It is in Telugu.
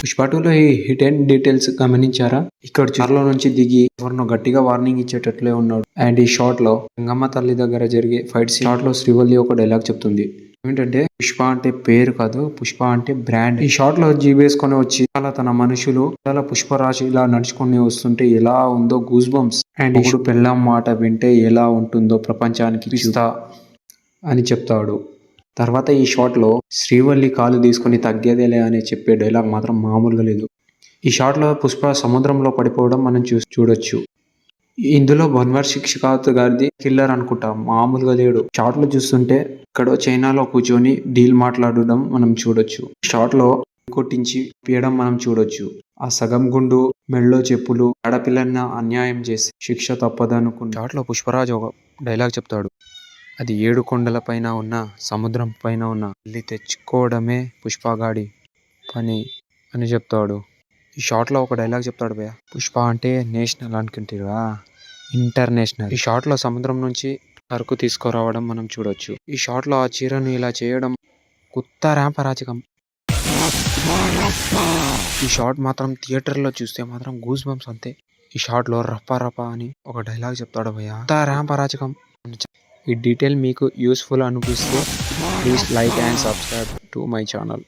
పుష్ప 2లో ఈ హిడెన్ డీటెయిల్స్ గమనించారా? ఇక్కడ చార్లో నుంచి దిగి ఎవరినో గట్టిగా వార్నింగ్ ఇచ్చేటట్లే ఉన్నాడు. అండ్ ఈ షాట్ లో గంగమ్మ తల్లి దగ్గర జరిగే ఫైట్ షాట్ లో శ్రీవల్లి ఒక డైలాగ్ చెప్తుంది. ఏంటంటే పుష్ప అంటే పేరు కాదు, పుష్ప అంటే బ్రాండ్. ఈ షాట్ లో జీవేసుకొని వచ్చి అలా తన మనుషులు అలా పుష్పరాశి ఇలా నడుచుకొని వస్తుంటే ఎలా ఉందో గూస్ బంప్స్. అండ్ ఇప్పుడు పెళ్ళాం మాట వింటే ఎలా ఉంటుందో ప్రపంచానికి చూస్తా అని చెప్తాడు. తర్వాత ఈ షాట్ లో శ్రీవల్లి కాలు తీసుకుని తగ్గేదేలే అని చెప్పే డైలాగ్ మాత్రం మామూలుగా లేదు. ఈ షాట్ లో పుష్ప సముద్రంలో పడిపోవడం మనం చూడొచ్చు. ఇందులో బన్వర్ శిక్షకాత్ గారిది కిల్లర్ అనుకుంటా, మామూలుగా లేడు. షాట్ లో చూస్తుంటే ఇక్కడ చైనాలో కూర్చొని డీల్ మాట్లాడడం మనం చూడొచ్చు. షాట్ లో కొట్టించి పీయడం మనం చూడొచ్చు. ఆ సగం గుండు మెళ్ళో చెప్పులు ఆడపిల్లన్న అన్యాయం చేసి శిక్ష తప్పదనుకున్న షాట్ లో పుష్పరాజ్ ఒక డైలాగ్ చెప్తాడు. అది 7 కొండల పైన ఉన్న సముద్రం పైన ఉన్న వెళ్ళి తెచ్చుకోవడమే పుష్పగాడి పని అని చెప్తాడు. ఈ షాట్ లో ఒక డైలాగ్ చెప్తాడు భయ్య, పుష్ప అంటే నేషనల్ అనుకుంటారా, ఇంటర్నేషనల్. ఈ షాట్ లో సముద్రం నుంచి అరకు తీసుకురావడం మనం చూడొచ్చు. ఈ షాట్ లో ఆ చీరను ఇలా చేయడం కొత్త ర్యాంపరాజకం. ఈ షాట్ మాత్రం థియేటర్లో చూస్తే మాత్రం గూస్ బంప్స్ అంతే. ఈ షాట్ లో రప్ప రప్ప అని ఒక డైలాగ్ చెప్తాడు భయ్య, కొత్త ర్యాంపరాజకం. ఈ డీటెయిల్ మీకు యూస్ఫుల్ అనిపిస్తే please like and subscribe to my channel.